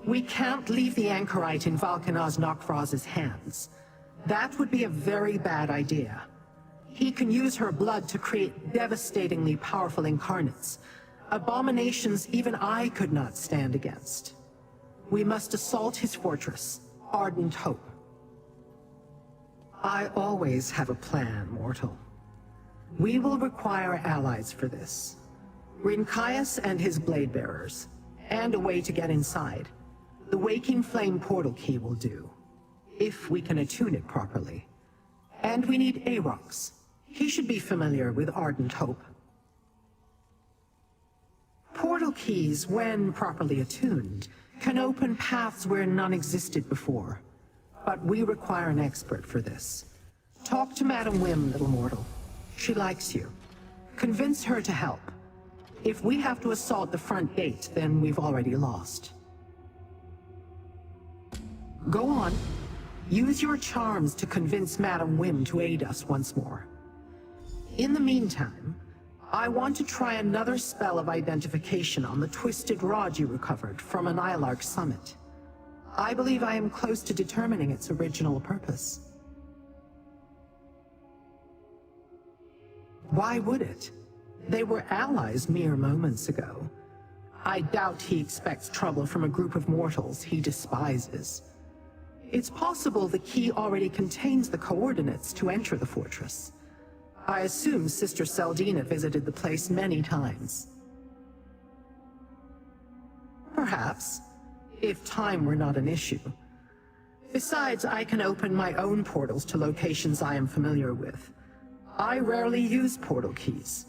We can't leave the anchorite in Valkanaz Nokfraz's hands. That would be a very bad idea. He can use her blood to create devastatingly powerful incarnates, abominations even I could not stand against. We must assault his fortress, Ardent Hope. I always have a plan, mortal. We will require allies for this. Rincaius and his blade bearers, and a way to get inside. The Waking Flame portal key will do, if we can attune it properly. And we need Arox. He should be familiar with Ardent Hope. Portal keys, when properly attuned, can open paths where none existed before. But we require an expert for this. Talk to Madam Wim, little mortal. She likes you. Convince her to help. If we have to assault the front gate, then we've already lost. Go on. Use your charms to convince Madam Wim to aid us once more. In the meantime, I want to try another spell of identification on the twisted rod you recovered from an Ilark summit. I believe I am close to determining its original purpose. Why would it? They were allies mere moments ago. I doubt he expects trouble from a group of mortals he despises. It's possible the key already contains the coordinates to enter the fortress. I assume Sister Seldina visited the place many times. Perhaps, if time were not an issue. Besides, I can open my own portals to locations I am familiar with. I rarely use portal keys.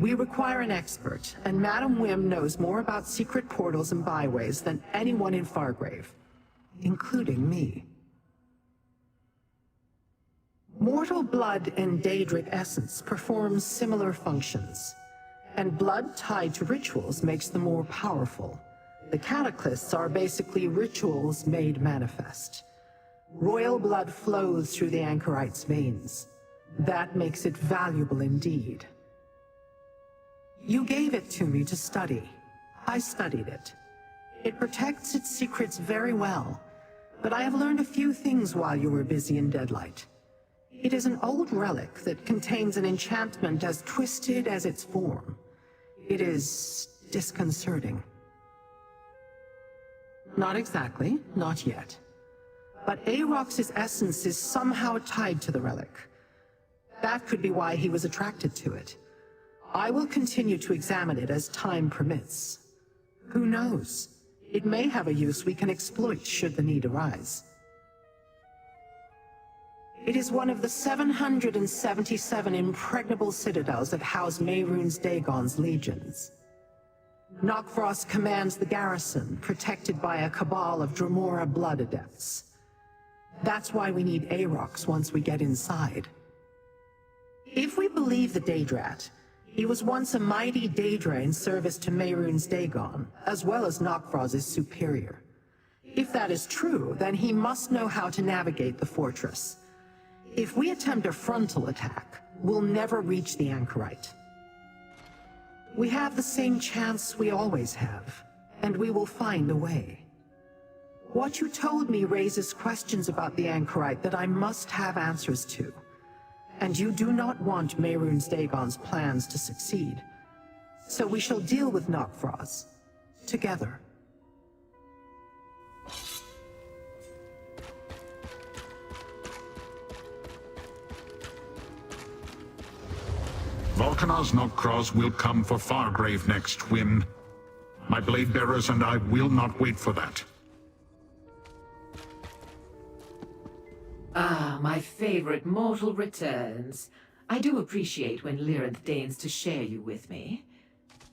We require an expert, and Madam Wim knows more about secret portals and byways than anyone in Fargrave, including me. Mortal blood and Daedric essence performs similar functions, and blood tied to rituals makes them more powerful. The cataclysms are basically rituals made manifest. Royal blood flows through the anchorite's veins. That makes it valuable indeed. You gave it to me to study. I studied it. It protects its secrets very well, but I have learned a few things while you were busy in Deadlight. It is an old relic that contains an enchantment as twisted as its form. It is disconcerting. Not exactly, not yet. But Arox's essence is somehow tied to the relic. That could be why he was attracted to it. I will continue to examine it as time permits. Who knows? It may have a use we can exploit should the need arise. It is one of the 777 impregnable citadels that house Mehrunes Dagon's legions. Nokfrost commands the garrison, protected by a cabal of Dremora blood adepts. That's why we need Arox once we get inside. If we believe the Daedrat, he was once a mighty Daedra in service to Mehrunes Dagon, as well as Nokfrost's superior. If that is true, then he must know how to navigate the fortress. If we attempt a frontal attack, we'll never reach the anchorite. We have the same chance we always have, and we will find a way. What you told me raises questions about the anchorite that I must have answers to. And you do not want Mehrunes Dagon's plans to succeed. So we shall deal with Nokfrost together. Valkanaz Nokfrost will come for Fargrave next, Wim. My blade bearers and I will not wait for that. Ah, my favorite mortal returns. I do appreciate when Lyranth deigns to share you with me.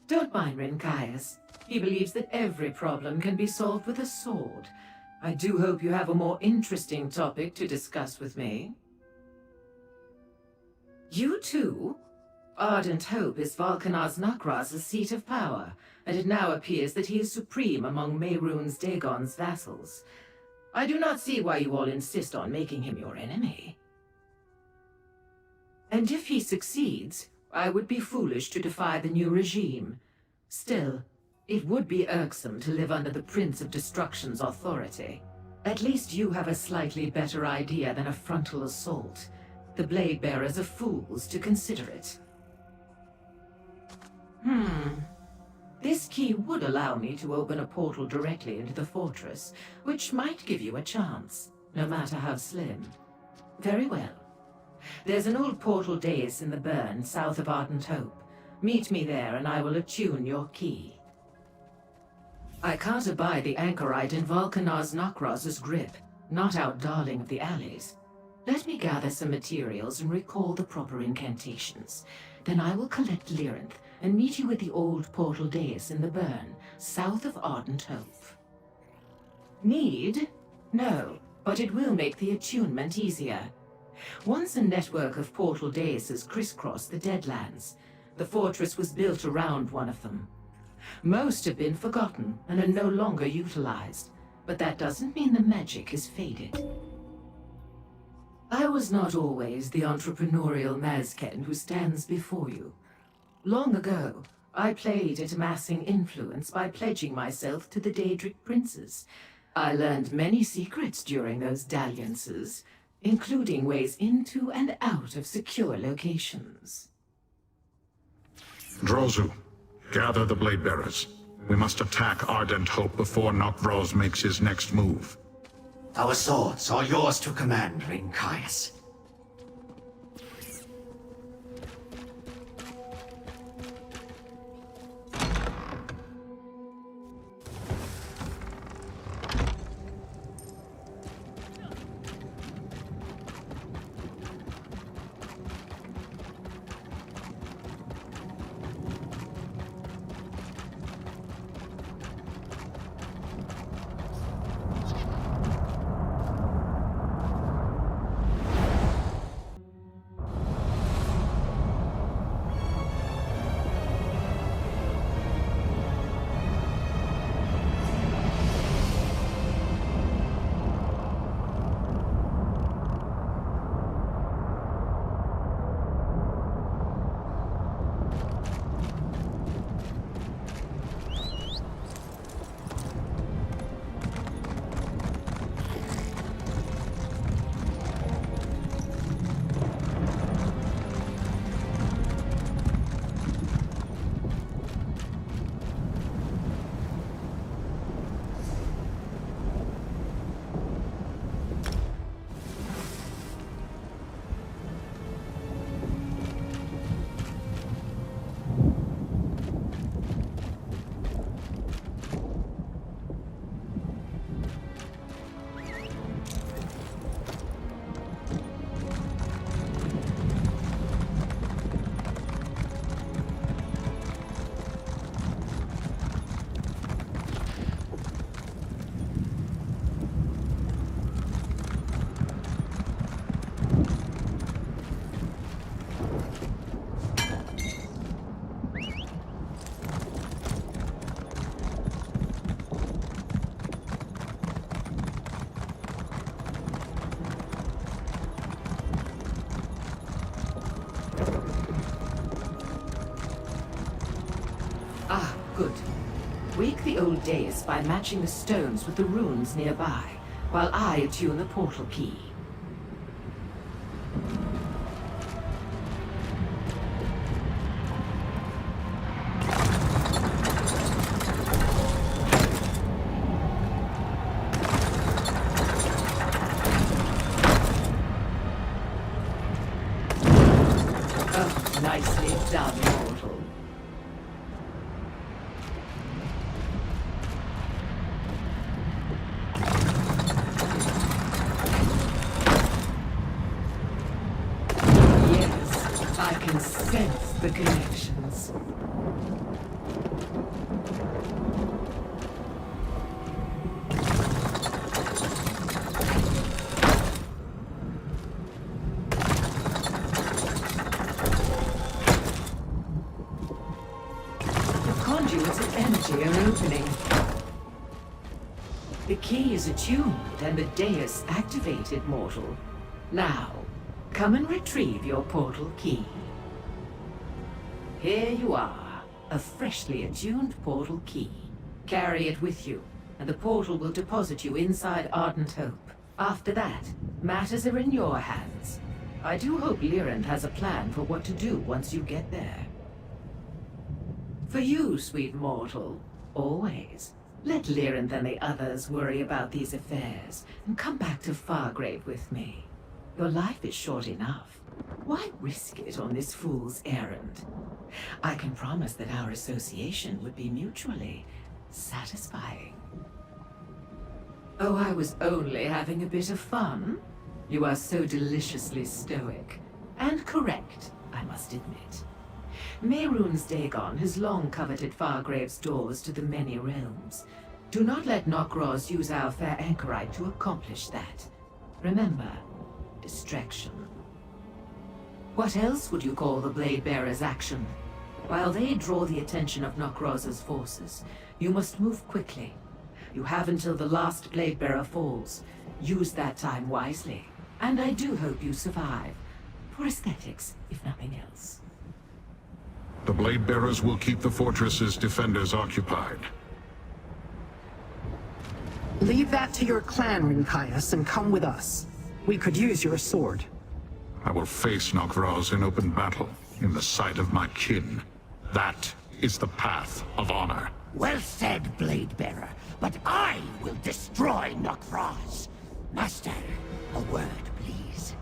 Don't mind Rincaius. He believes that every problem can be solved with a sword. I do hope you have a more interesting topic to discuss with me. You too? Ardent Hope is Valkanaz Nokfrost's seat of power, and it now appears that he is supreme among Mehrunes Dagon's vassals. I do not see why you all insist on making him your enemy. And if he succeeds, I would be foolish to defy the new regime. Still, It would be irksome to live under the Prince of Destruction's authority. At least you have a slightly better idea than a frontal assault. The Blade Bearers are fools to consider it. This key would allow me to open a portal directly into the fortress, which might give you a chance, no matter how slim. Very well. There's an old portal dais in the burn south of Ardent Hope. Meet me there and I will attune your key. I can't abide the anchorite in Vulcanar's Nokraz's grip, not out darling of the alleys. Let me gather some materials and recall the proper incantations. Then I will collect Lyranth and meet you at the old portal dais in the burn, south of Ardent Hope. Need? No, but it will make the attunement easier. Once a network of portal daises crisscrossed the Deadlands. The fortress was built around one of them. Most have been forgotten and are no longer utilized, but that doesn't mean the magic has faded. I was not always the entrepreneurial Mazken who stands before you. Long ago, I played at amassing influence by pledging myself to the Daedric princes. I learned many secrets during those dalliances, including ways into and out of secure locations. Drozu, gather the Blade Bearers. We must attack Ardent Hope before Nokvros makes his next move. Our swords are yours to command, Rincaius. Good. Wake the old dais by matching the stones with the runes nearby, while I attune the portal key. Oh, nicely done, mortal. I can sense the connections. The conduits of energy are opening. The key is attuned and the dais activated, mortal. Now, come and retrieve your portal key. Here you are, a freshly attuned portal key. Carry it with you, and the portal will deposit you inside Ardent Hope. After that, matters are in your hands. I do hope Lyranth has a plan for what to do once you get there. For you, sweet mortal, always, let Lyranth and the others worry about these affairs, and come back to Fargrave with me. Your life is short enough. Why risk it on this fool's errand? I can promise that our association would be mutually satisfying. Oh, I was only having a bit of fun. You are so deliciously stoic. And correct, I must admit. Mehrunes Dagon has long coveted Fargrave's doors to the many realms. Do not let Nokros use our fair anchorite to accomplish that. Remember, distraction. What else would you call the Blade Bearer's action? While they draw the attention of Nokros's forces, you must move quickly. You have until the last Blade Bearer falls. Use that time wisely. And I do hope you survive. For aesthetics, if nothing else. The Blade Bearers will keep the fortress's defenders occupied. Leave that to your clan, Rinkaias, and come with us. We could use your sword. I will face Nokros in open battle, in the sight of my kin. That is the path of honor. Well said, Blade Bearer, but I will destroy Nokros. Master, a word, please.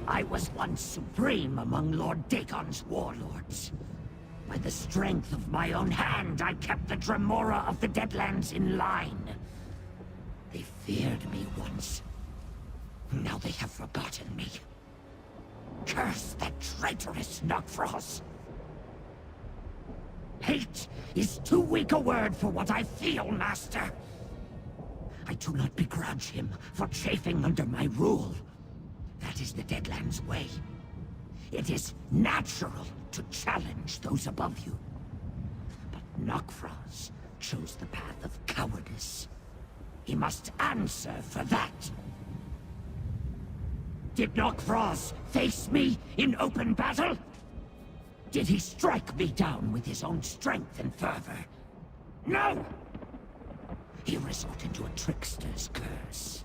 I was once supreme among Lord Dagon's warlords. By the strength of my own hand, I kept the Dremora of the Deadlands in line. They feared me once. Now they have forgotten me. Curse that traitorous Nokros. Hate is too weak a word for what I feel, Master. I do not begrudge him for chafing under my rule. That is the Deadlands' way. It is natural to challenge those above you. But Nokros chose the path of cowardice. He must answer for that. Did Nokros face me in open battle? Did he strike me down with his own strength and fervor? No! He resorted to a trickster's curse.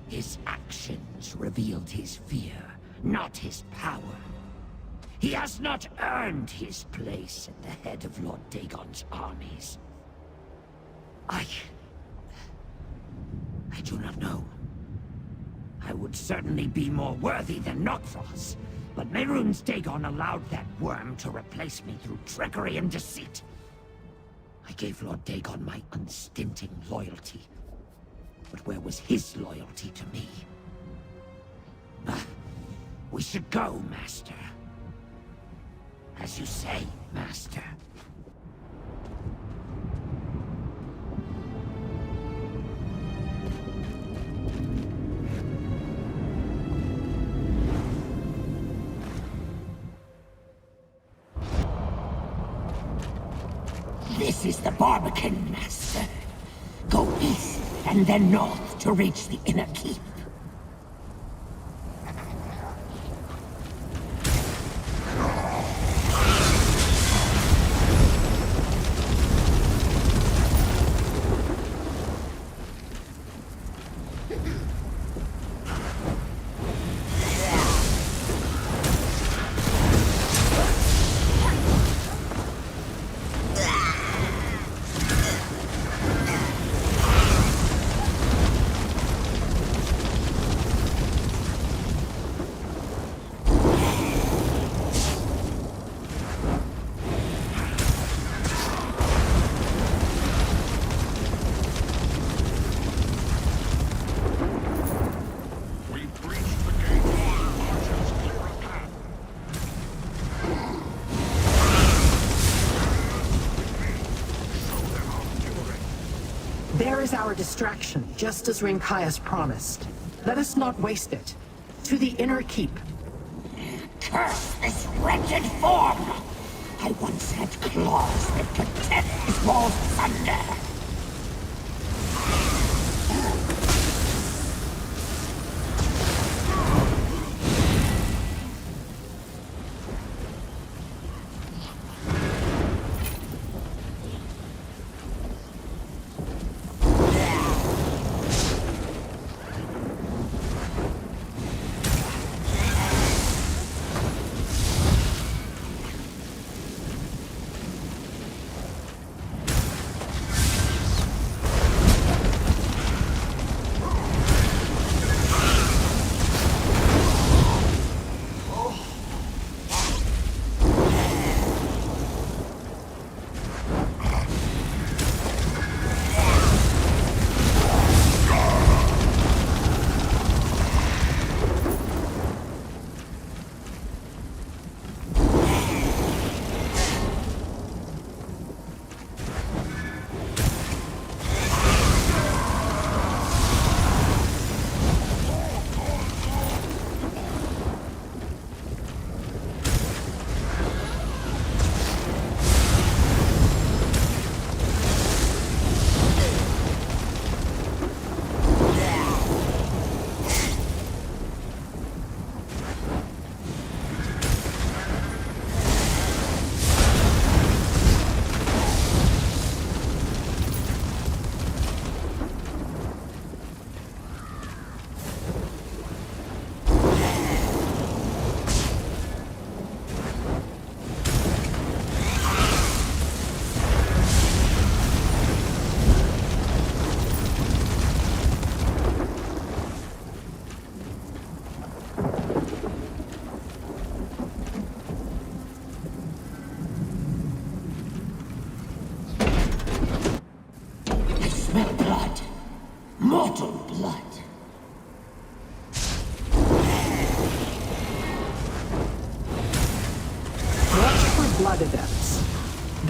His actions revealed his fear, not his power. He has not earned his place at the head of Lord Dagon's armies. I do not know. I would certainly be more worthy than Nokros, but Mehrunes Dagon allowed that worm to replace me through trickery and deceit. I gave Lord Dagon my unstinting loyalty. But where was his loyalty to me? We should go, Master. As you say, Master. This is the Barbican, Master. Go east and then north to reach the inner keep. There is our distraction, just as Rinkaias promised. Let us not waste it. To the inner keep. Curse this wretched form! I once had claws that could tear these walls asunder!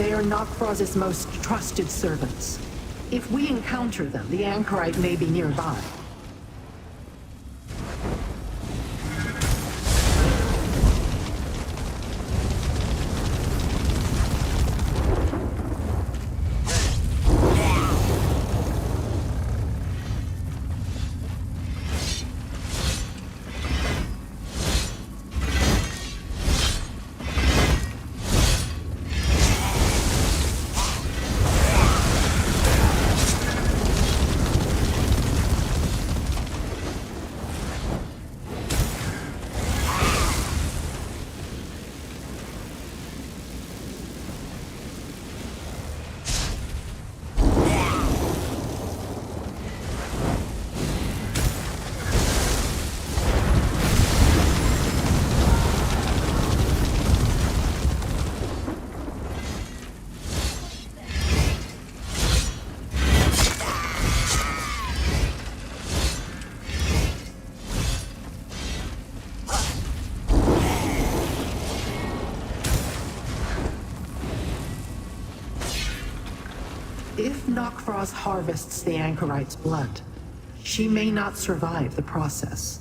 They are Nokfroz's most trusted servants. If we encounter them, the anchorite may be nearby. If Nokfroz harvests the anchorite's blood, she may not survive the process.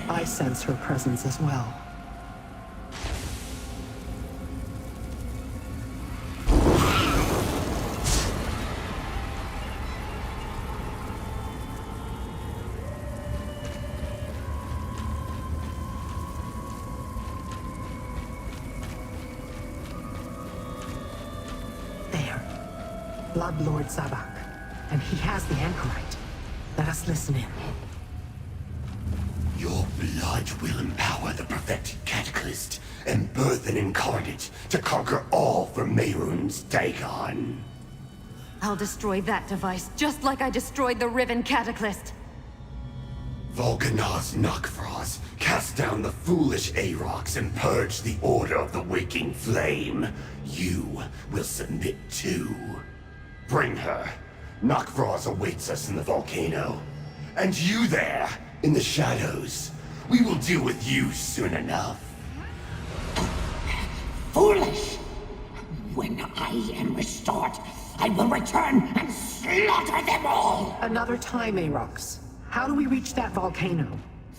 I sense her presence as well. There. Blood Lord Zabak. And he has the anchorite. Let us listen in. Your blood will empower the perfected cataclysm and birth an incarnate to conquer all for Mehrunes Dagon. I'll destroy that device, just like I destroyed the Riven Cataclysm. Volcanaz Nokfroz, cast down the foolish Aarocs and purge the Order of the Waking Flame. You will submit too. Bring her. Nokfroz awaits us in the volcano. And you there, in the shadows. We will deal with you soon enough. Foolish! When I am restored, I will return and slaughter them all! Another time, Aarocs. How do we reach that volcano?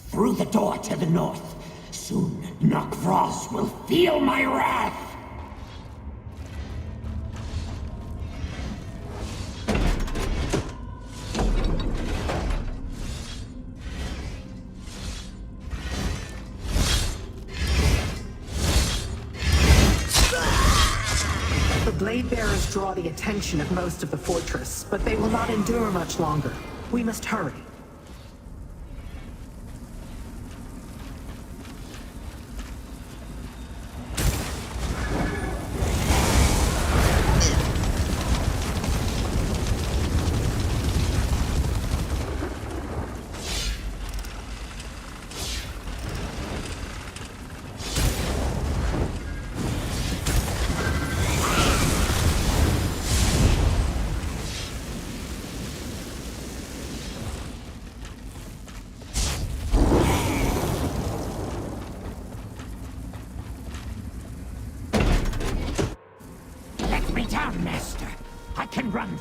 Through the door to the north. Soon, Nokfroz will feel my wrath! The Blade Bearers draw the attention of most of the fortress, but they will not endure much longer. We must hurry.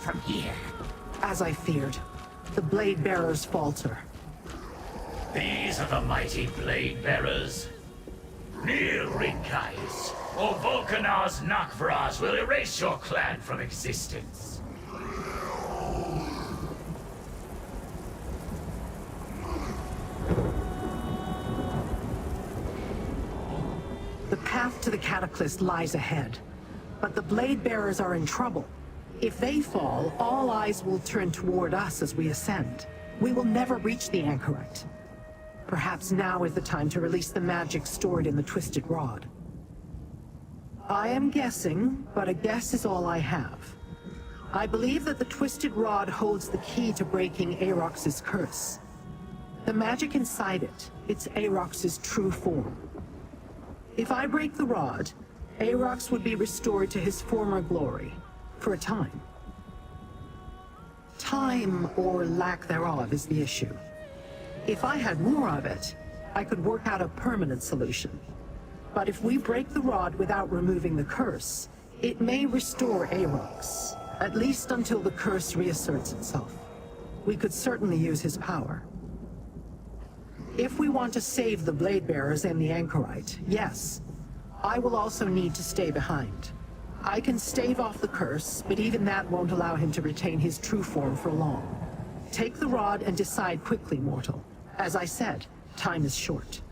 From here. As I feared, the Blade Bearers falter. These are the mighty Blade Bearers. Kneel, Rinkais, or Volcanaz Nokfroz will erase your clan from existence. The path to the Cataclysm lies ahead, but the Blade Bearers are in trouble. If they fall, all eyes will turn toward us as we ascend. We will never reach the Anchorite. Perhaps now is the time to release the magic stored in the Twisted Rod. I am guessing, but a guess is all I have. I believe that the Twisted Rod holds the key to breaking Aarox's curse. The magic inside it, it's Aarox's true form. If I break the rod, Aarox would be restored to his former glory, for a time. Time, or lack thereof, is the issue. If I had more of it, I could work out a permanent solution. But if we break the rod without removing the curse, it may restore Aarox, at least until the curse reasserts itself. We could certainly use his power. If we want to save the Blade Bearers and the Anchorite, yes, I will also need to stay behind. I can stave off the curse, but even that won't allow him to retain his true form for long. Take the rod and decide quickly, mortal. As I said, time is short.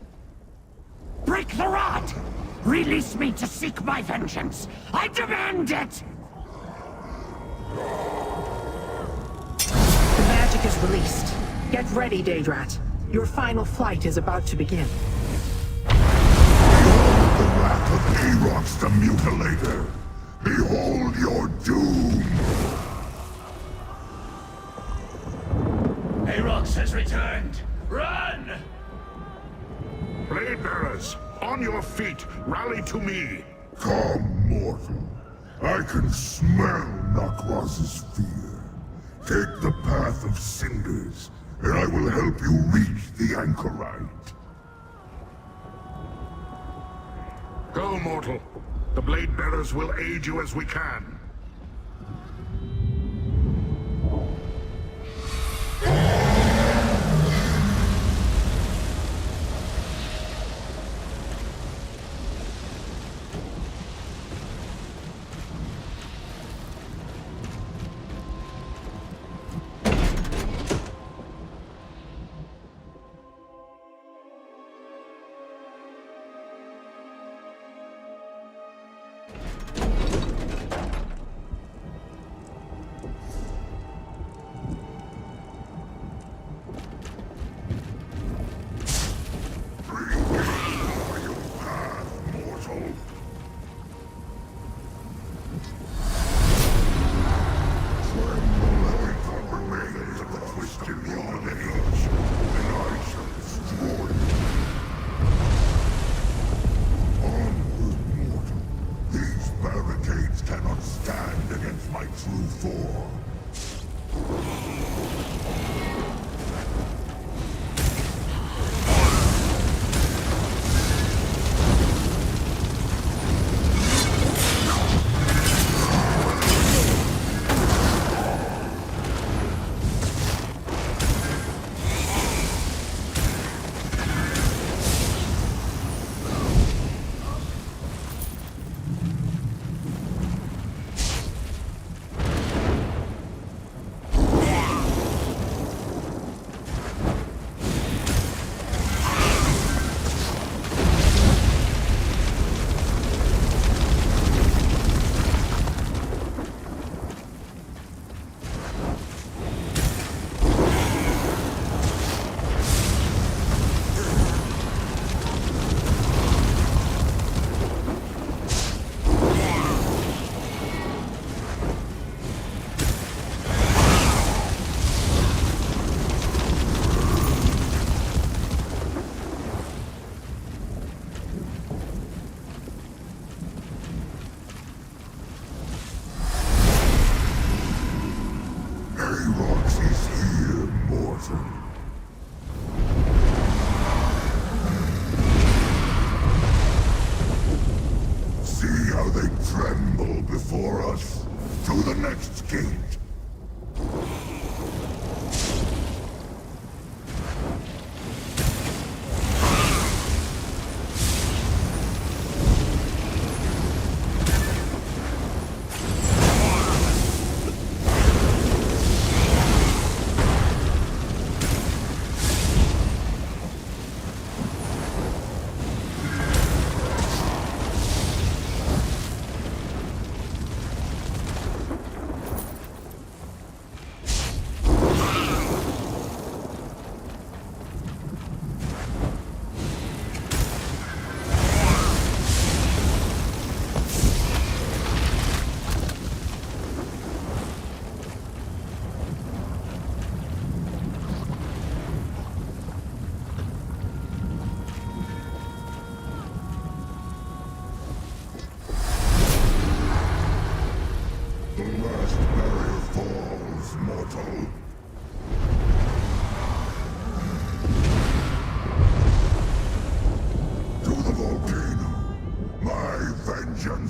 Break the rod! Release me to seek my vengeance! I demand it! The magic is released. Get ready, Daedrat. Your final flight is about to begin. Behold the wrath of Aarox the Mutilator! Behold your doom! Aarox has returned! Run! Blade Bearers, on your feet, rally to me! Come, mortal. I can smell Nakraz's fear. Take the path of cinders, and I will help you reach the Anchorite. Go, mortal. The Blade Bearers will aid you as we can.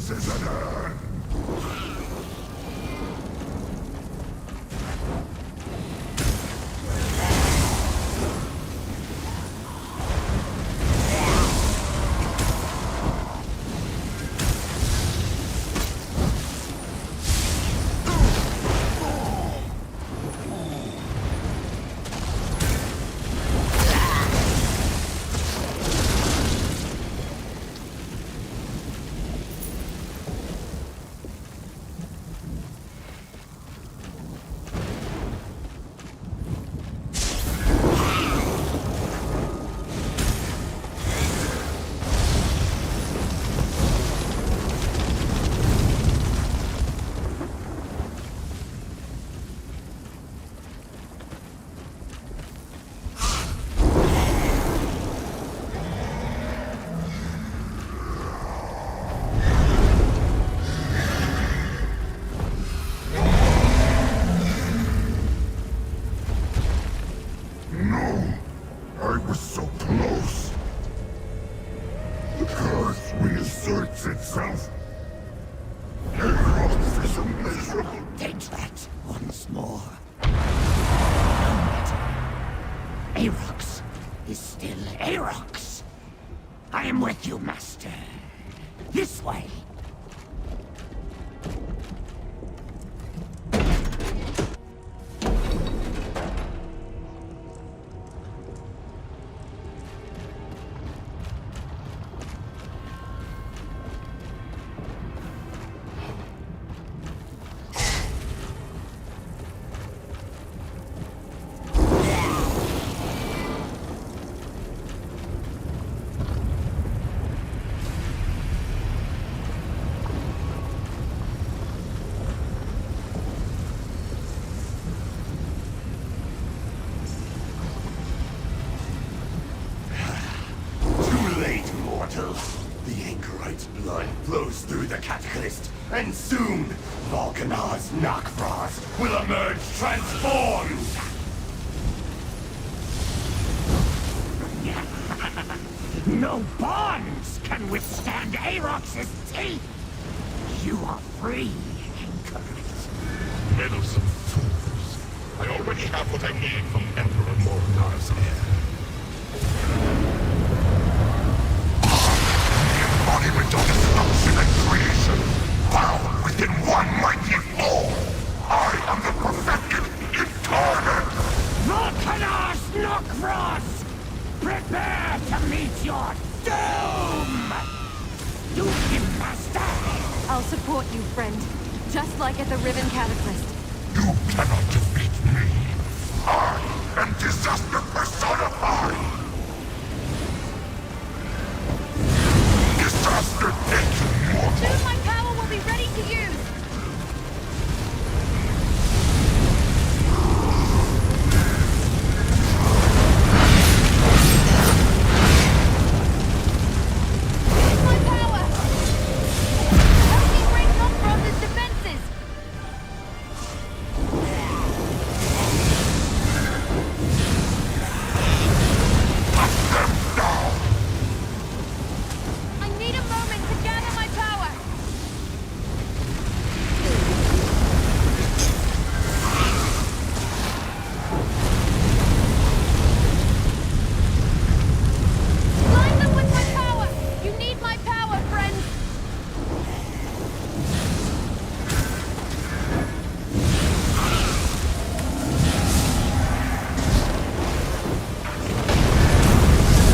Vengeance is at hand! I was so close. The curse reasserts itself. Aerox is a miserable... Take that once more. No matter. Aerox is still Aerox. I am with you, Master. This way. The anchorite's blood flows through the catalyst, and soon, Vulcanar's Nakvras will emerge transformed! No bonds can withstand Aerox's teeth! You are free, anchorite. Meddlesome fools. I already have what I need from Emperor Morganar's heir. Embodiment of destruction and creation, bound within one mighty form. I am the perfected incarnate. Vulcanar's Nakvras! Prepare to meet your doom! Do him, Master! I'll support you, friend. Just like at the Riven Cataclysm. You cannot defeat me. I am disaster personified. Disaster takes mortal. Soon my power will be ready to use! Use my power! Help me break Nocros's defenses! I need a moment to gather my power! Line them with my power! You need my power, friends!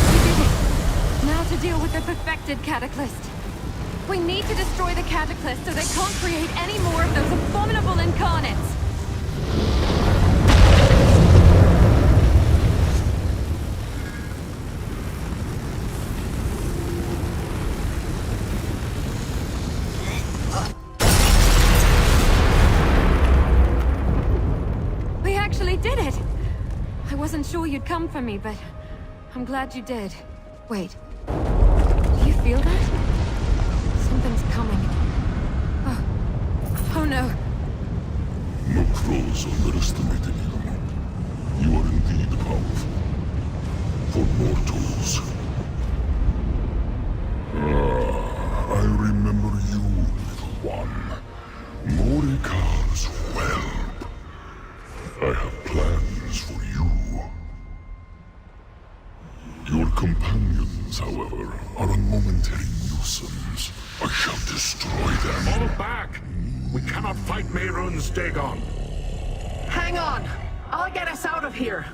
We did it! Now to deal with the perfected Cataclysm. We need to destroy the Cataclysm so they can't create any more of those abominable incarnates! We actually did it! I wasn't sure you'd come for me, but I'm glad you did. Wait. Do you feel that? Something's coming. Oh. Oh no. No crows underestimated you. You are indeed powerful. For mortals. I remember you, are a momentary nuisance. I shall destroy them. Fall back! We cannot fight Mehrunes Dagon. Hang on! I'll get us out of here!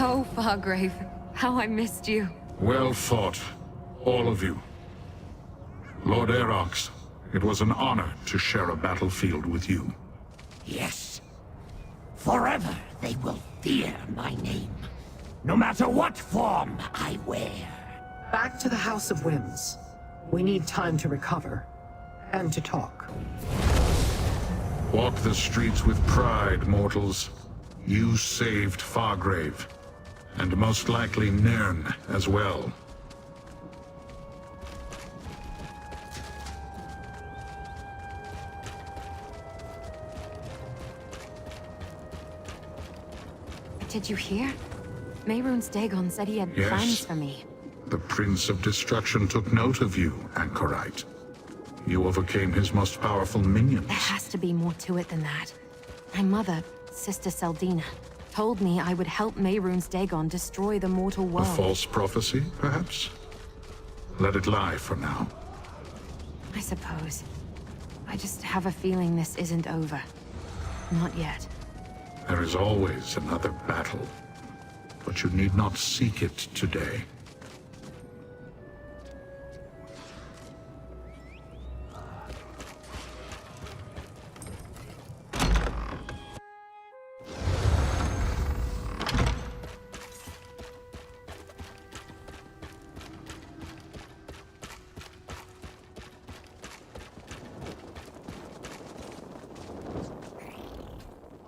Oh, Fargrave, how I missed you. Well fought, all of you. Lord Aerox, it was an honor to share a battlefield with you. Yes. Forever they will fear my name, no matter what form I wear. Back to the House of Whims. We need time to recover. And to talk. Walk the streets with pride, mortals. You saved Fargrave. And most likely Nirn as well. Did you hear? Mehrunes Dagon said he had Yes. plans for me. The Prince of Destruction took note of you, Anchorite. You overcame his most powerful minions. There has to be more to it than that. My mother, Sister Seldina, told me I would help Mehrunes Dagon destroy the mortal A world. false prophecy, perhaps? Let it lie for now. I suppose. I just have a feeling this isn't over. Not yet. There is always another battle, but you need not seek it today.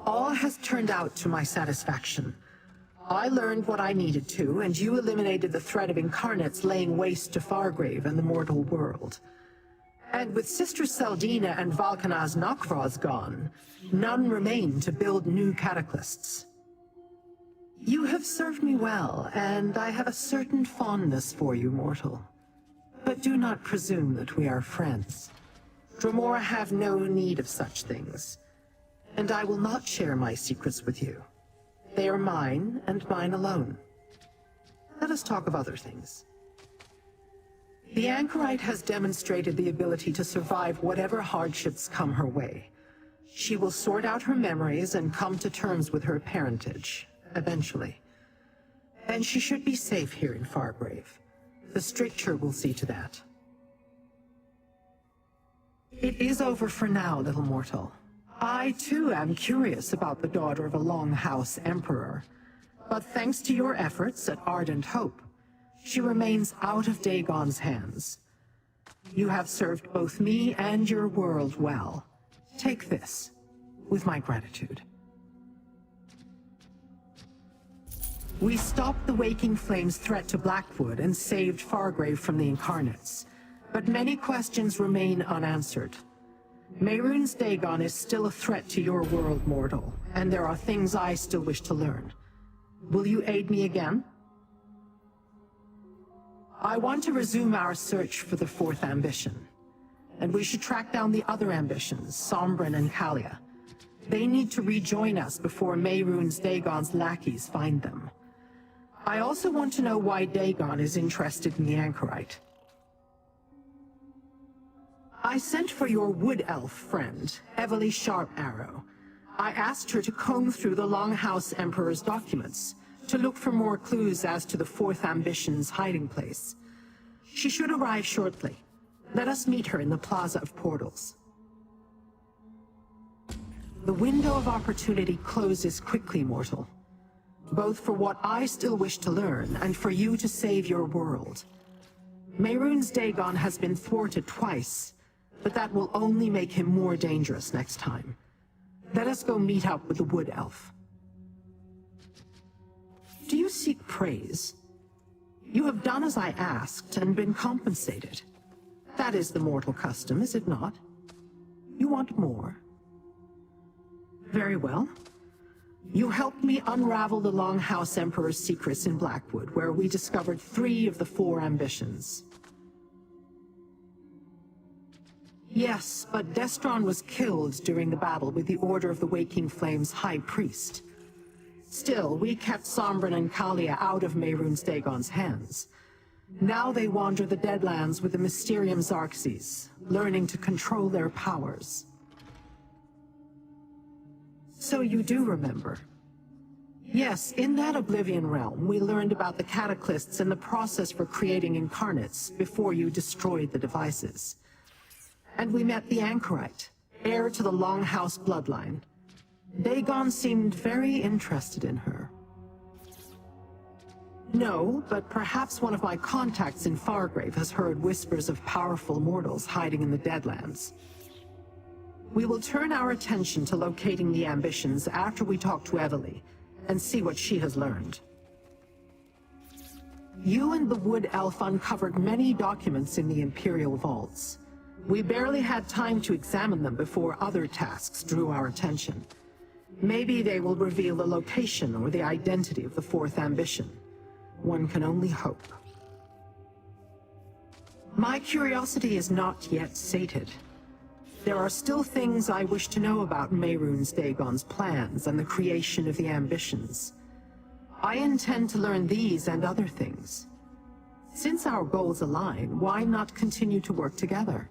All has turned out to my satisfaction. I learned what I needed to, and you eliminated the threat of incarnates laying waste to Fargrave and the mortal world. And with Sister Seldina and Valkanaz Nakvraz gone, none remain to build new cataclysts. You have served me well, and I have a certain fondness for you, mortal. But do not presume that we are friends. Dremora have no need of such things. And I will not share my secrets with you. They are mine, and mine alone. Let us talk of other things. The Anchorite has demonstrated the ability to survive whatever hardships come her way. She will sort out her memories and come to terms with her parentage, eventually. And she should be safe here in Fargrave. The Stricture will see to that. It is over for now, little mortal. I, too, am curious about the daughter of a Longhouse Emperor. But thanks to your efforts at Ardent Hope, she remains out of Dagon's hands. You have served both me and your world well. Take this, with my gratitude. We stopped the Waking Flame's threat to Blackwood and saved Fargrave from the Incarnates. But many questions remain unanswered. Mehrunes Dagon is still a threat to your world, mortal, and there are things I still wish to learn. Will you aid me again? I want to resume our search for the fourth ambition, and we should track down the other ambitions, Sombrin and Kalia. They need to rejoin us before Mehrunes Dagon's lackeys find them. I also want to know why Dagon is interested in the Anchorite. I sent for your wood elf friend, Evely Sharp-Arrow. I asked her to comb through the Longhouse Emperor's documents, to look for more clues as to the fourth ambition's hiding place. She should arrive shortly. Let us meet her in the Plaza of Portals. The window of opportunity closes quickly, mortal. Both for what I still wish to learn, and for you to save your world. Mehrunes Dagon has been thwarted twice, but that will only make him more dangerous next time. Let us go meet up with the Wood Elf. Do you seek praise? You have done as I asked and been compensated. That is the mortal custom, is it not? You want more? Very well. You helped me unravel the Longhouse Emperor's secrets in Blackwood, where we discovered 3 of the 4 ambitions. Yes, but Destron was killed during the battle with the Order of the Waking Flame's High Priest. Still, we kept Sombrin and Kalia out of Mehrunes Dagon's hands. Now they wander the Deadlands with the Mysterium Xarxes, learning to control their powers. So you do remember. Yes, in that Oblivion realm, we learned about the Cataclysts and the process for creating incarnates before you destroyed the devices. And we met the Anchorite, heir to the Longhouse bloodline. Dagon seemed very interested in her. No, but perhaps one of my contacts in Fargrave has heard whispers of powerful mortals hiding in the Deadlands. We will turn our attention to locating the ambitions after we talk to Evely, and see what she has learned. You and the Wood Elf uncovered many documents in the Imperial vaults. We barely had time to examine them before other tasks drew our attention. Maybe they will reveal the location or the identity of the fourth ambition. One can only hope. My curiosity is not yet sated. There are still things I wish to know about Mehrunes Dagon's plans and the creation of the ambitions. I intend to learn these and other things. Since our goals align, why not continue to work together?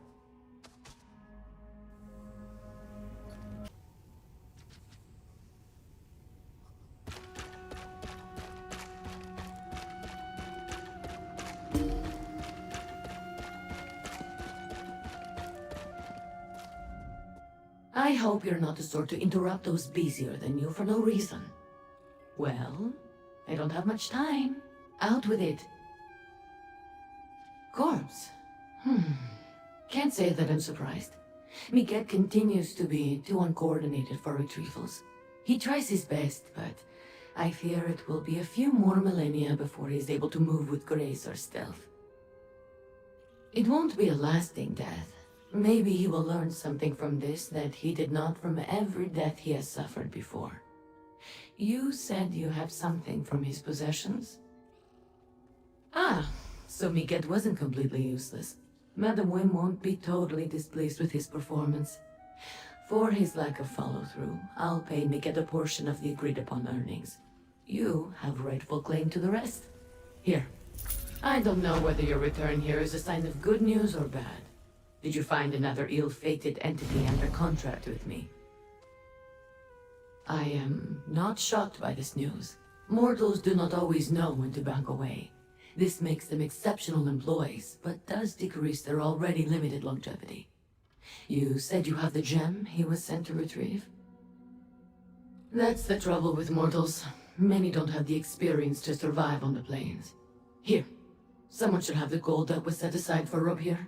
I hope you're not the sort to interrupt those busier than you for no reason. Well, I don't have much time. Out with it. Corpse? Can't say that I'm surprised. Miguel continues to be too uncoordinated for retrievals. He tries his best, but I fear it will be a few more millennia before he's able to move with grace or stealth. It won't be a lasting death. Maybe he will learn something from this that he did not from every death he has suffered before. You said you have something from his possessions? Ah, so Miget wasn't completely useless. Madame Wim won't be totally displeased with his performance. For his lack of follow-through, I'll pay Miget a portion of the agreed-upon earnings. You have rightful claim to the rest. Here. I don't know whether your return here is a sign of good news or bad. Did you find another ill-fated entity under contract with me? I am not shocked by this news. Mortals do not always know when to back away. This makes them exceptional employees, but does decrease their already limited longevity. You said you have the gem he was sent to retrieve? That's the trouble with mortals. Many don't have the experience to survive on the plains. Here, someone should have the gold that was set aside for Rob here.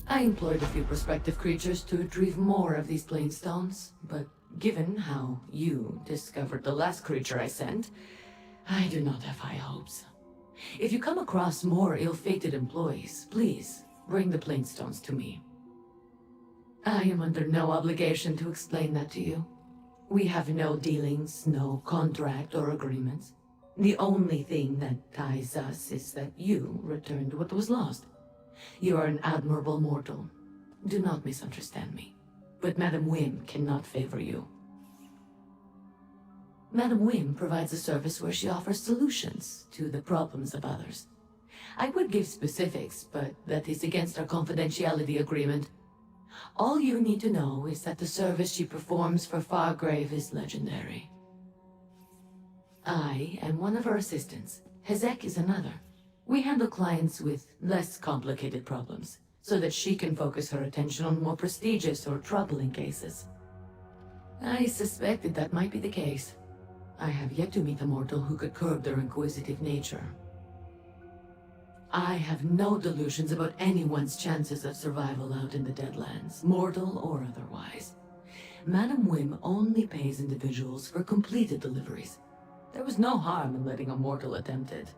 I employed a few prospective creatures to retrieve more of these plainstones, but given how you discovered the last creature I sent, I do not have high hopes. If you come across more ill-fated employees, please bring the plainstones to me. I am under no obligation to explain that to you. We have no dealings, no contract or agreements. The only thing that ties us is that you returned what was lost. You are an admirable mortal. Do not misunderstand me. But Madame Wim cannot favor you. Madame Wim provides a service where she offers solutions to the problems of others. I would give specifics, but that is against our confidentiality agreement. All you need to know is that the service she performs for Fargrave is legendary. I am one of her assistants. Hezek is another. We handle clients with less complicated problems, so that she can focus her attention on more prestigious or troubling cases. I suspected that might be the case. I have yet to meet a mortal who could curb their inquisitive nature. I have no delusions about anyone's chances of survival out in the Deadlands, mortal or otherwise. Madame Wim only pays individuals for completed deliveries. There was no harm in letting a mortal attempt it.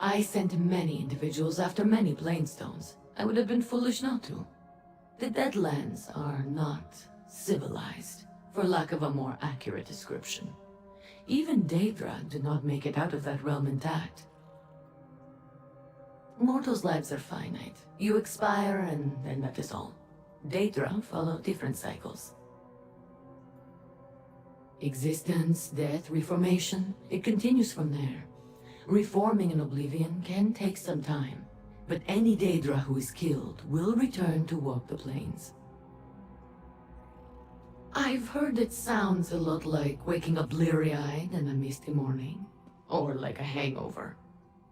I sent many individuals after many plainstones. I would have been foolish not to. The Deadlands are not civilized, for lack of a more accurate description. Even Daedra do not make it out of that realm intact. Mortals' lives are finite. You expire, and then that is all. Daedra follow different cycles. Existence, death, reformation, it continues from there. Reforming in Oblivion can take some time, but any Daedra who is killed will return to walk the plains. I've heard it sounds a lot like waking up bleary-eyed in a misty morning, or like a hangover.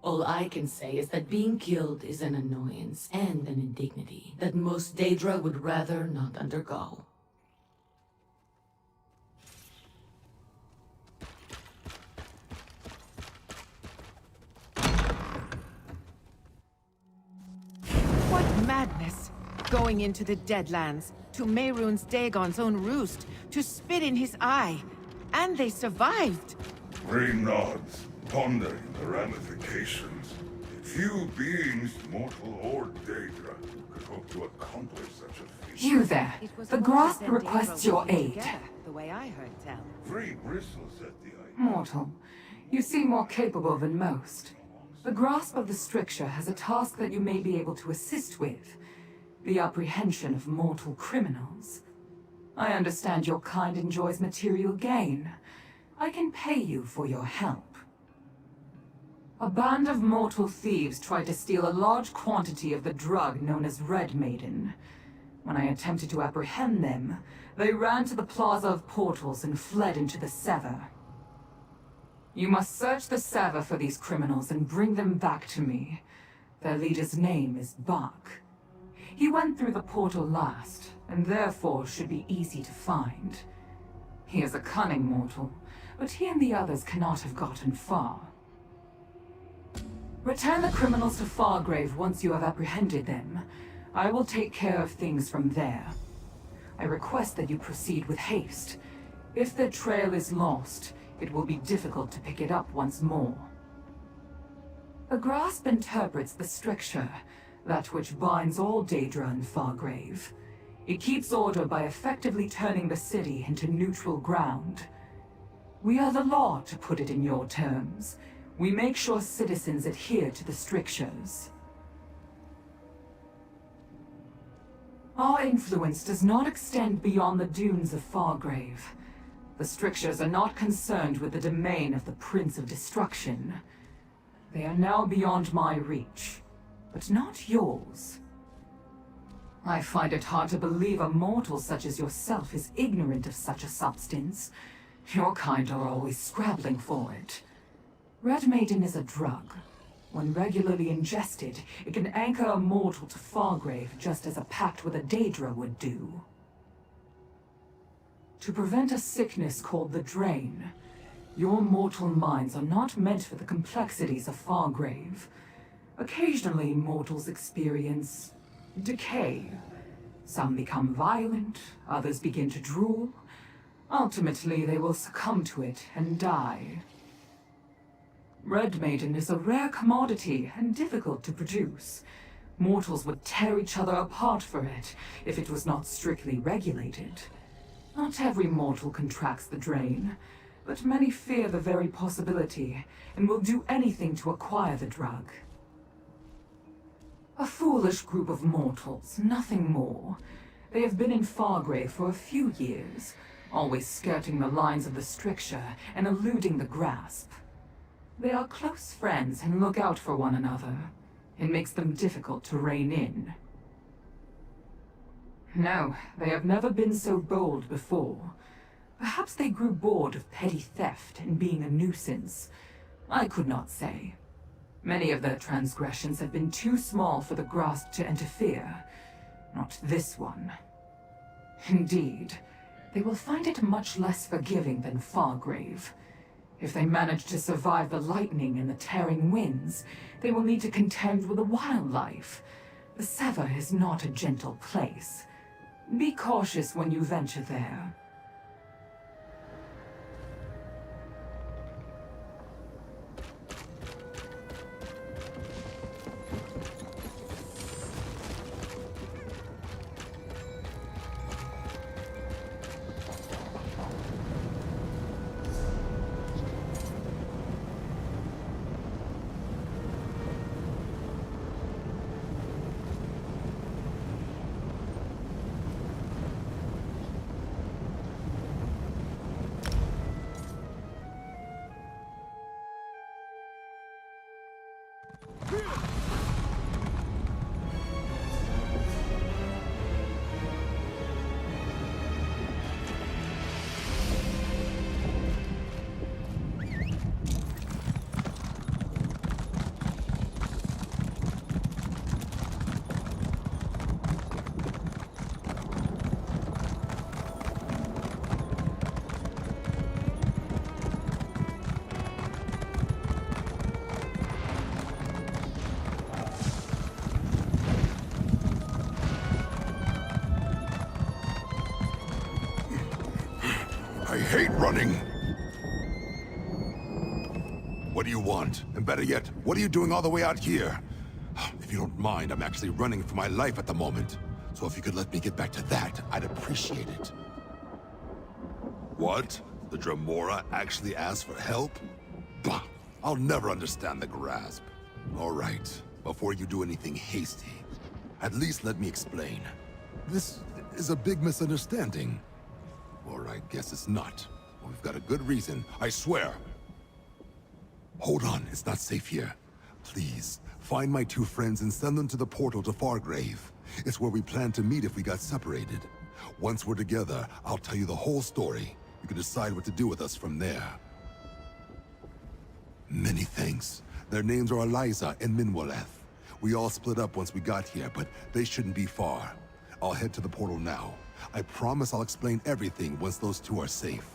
All I can say is that being killed is an annoyance and an indignity that most Daedra would rather not undergo. What madness! Going into the Deadlands, to Mehrunes Dagon's own roost, to spit in his eye. And they survived! Rain nods, pondering the ramifications. Few beings, mortal or Daedra, could hope to accomplish such a feat. You there! The Grasp requests your aid. The way I heard tell. Three bristles at the eye. Mortal, you seem more capable than most. The Grasp of the Stricture has a task that you may be able to assist with. The apprehension of mortal criminals. I understand your kind enjoys material gain. I can pay you for your help. A band of mortal thieves tried to steal a large quantity of the drug known as Red Maiden. When I attempted to apprehend them, they ran to the Plaza of Portals and fled into the Sever. You must search the Sever for these criminals and bring them back to me. Their leader's name is Bach. He went through the portal last, and therefore should be easy to find. He is a cunning mortal, but he and the others cannot have gotten far. Return the criminals to Fargrave once you have apprehended them. I will take care of things from there. I request that you proceed with haste. If their trail is lost, it will be difficult to pick it up once more. The Grasp interprets the Stricture, that which binds all Daedra and Fargrave. It keeps order by effectively turning the city into neutral ground. We are the law, to put it in your terms. We make sure citizens adhere to the strictures. Our influence does not extend beyond the dunes of Fargrave. The strictures are not concerned with the domain of the Prince of Destruction. They are now beyond my reach, but not yours. I find it hard to believe a mortal such as yourself is ignorant of such a substance. Your kind are always scrabbling for it. Red Maiden is a drug. When regularly ingested, it can anchor a mortal to Fargrave just as a pact with a Daedra would do. To prevent a sickness called the Drain, your mortal minds are not meant for the complexities of Fargrave. Occasionally, mortals experience decay. Some become violent, others begin to drool. Ultimately, they will succumb to it and die. Red Maiden is a rare commodity and difficult to produce. Mortals would tear each other apart for it if it was not strictly regulated. Not every mortal contracts the Drain, but many fear the very possibility and will do anything to acquire the drug. A foolish group of mortals, nothing more. They have been in Fargrave for a few years, always skirting the lines of the Stricture and eluding the Grasp. They are close friends and look out for one another. It makes them difficult to rein in. No, they have never been so bold before. Perhaps they grew bored of petty theft and being a nuisance. I could not say. Many of their transgressions have been too small for the Grasp to interfere. Not this one. Indeed, they will find it much less forgiving than Fargrave. If they manage to survive the lightning and the tearing winds, they will need to contend with the wildlife. The Sever is not a gentle place. Be cautious when you venture there. I hate running! What do you want? And better yet, what are you doing all the way out here? If you don't mind, I'm actually running for my life at the moment. So if you could let me get back to that, I'd appreciate it. What? The Dremora actually asked for help? Bah! I'll never understand the grasp. All right, before you do anything hasty, at least let me explain. This is a big misunderstanding. Or I guess it's not. We've got a good reason, I swear. Hold on, it's not safe here. Please, find my two friends and send them to the portal to Fargrave. It's where we plan to meet if we got separated. Once we're together, I'll tell you the whole story. You can decide what to do with us from there. Many thanks. Their names are Eliza and Minne. We all split up once we got here, but they shouldn't be far. I'll head to the portal now. I promise I'll explain everything once those two are safe.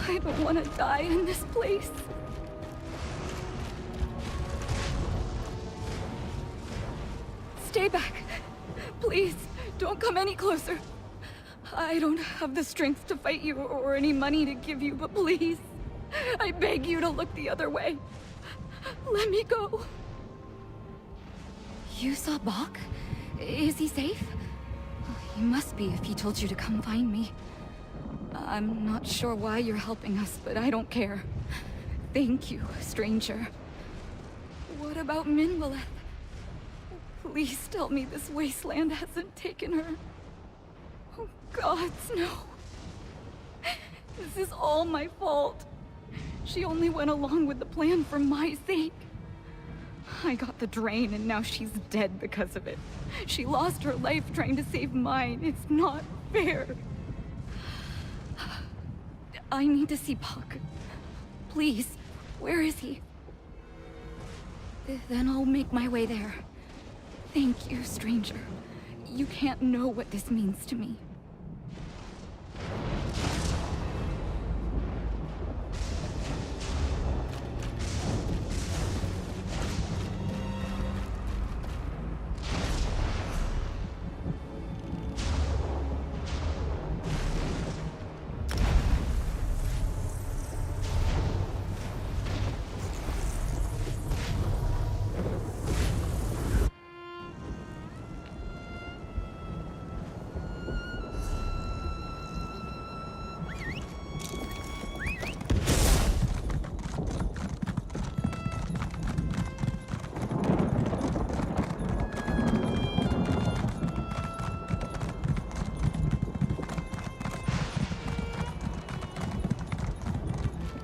I don't want to die in this place. Stay back. Please, don't come any closer. I don't have the strength to fight you or any money to give you, but please, I beg you to look the other way. Let me go. You saw Bach? Is he safe? He must be if he told you to come find me. I'm not sure why you're helping us, but I don't care. Thank you, stranger. What about Minne? Please tell me this wasteland hasn't taken her. Oh, gods, no. This is all my fault. She only went along with the plan for my sake. I got the drain and now she's dead because of it. She lost her life trying to save mine. It's not fair. I need to see Puck. Please, where is he? Then I'll make my way there. Thank you, stranger. You can't know what this means to me.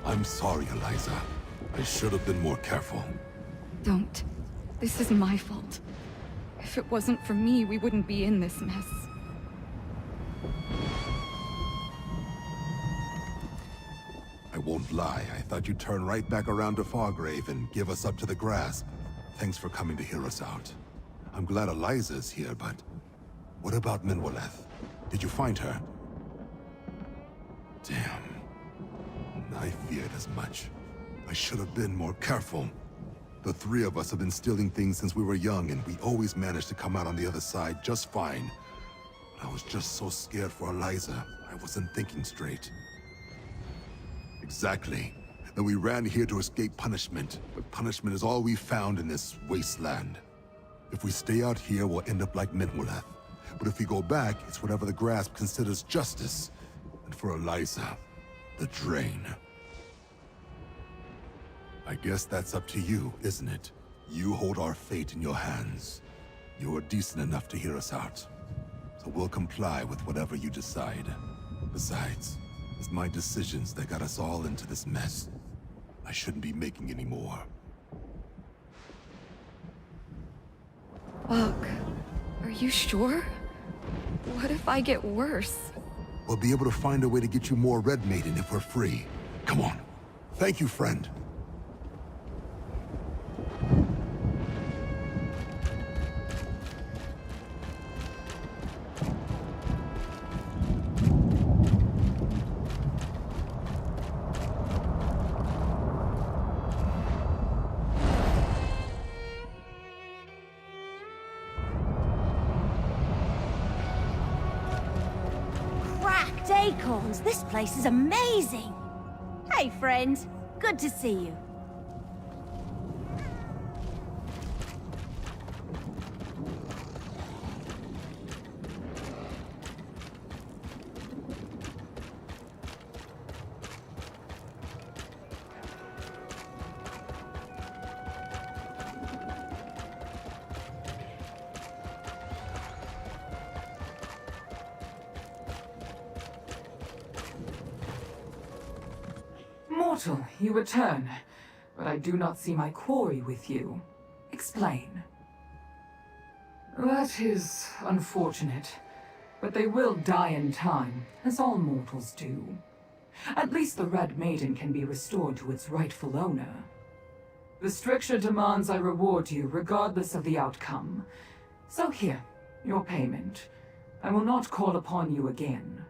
I'm sorry, Eliza. I should have been more careful. Don't. This is my fault. If it wasn't for me, we wouldn't be in this mess. I won't lie, I thought you'd turn right back around to Fargrave and give us up to the grasp. Thanks for coming to hear us out. I'm glad Eliza's here, but... what about Minne? Did you find her? Damn. I feared as much. I should have been more careful. The three of us have been stealing things since we were young, and we always managed to come out on the other side just fine. But I was just so scared for Eliza, I wasn't thinking straight. Exactly. Then we ran here to escape punishment, but punishment is all we found in this wasteland. If we stay out here, we'll end up like Minne. But if we go back, it's whatever the grasp considers justice. And for Eliza, the drain. I guess that's up to you, isn't it? You hold our fate in your hands. You're decent enough to hear us out. So we'll comply with whatever you decide. Besides, it's my decisions that got us all into this mess. I shouldn't be making any more. Buck, are you sure? What if I get worse? We'll be able to find a way to get you more Red Maiden if we're free. Come on. Thank you, friend. Acorns, this place is amazing! Hey, friend. Good to see you. Mortal, you return, but I do not see my quarry with you. Explain. That is unfortunate, but they will die in time, as all mortals do. At least the Red Maiden can be restored to its rightful owner. The stricture demands I reward you regardless of the outcome. So here, your payment. I will not call upon you again.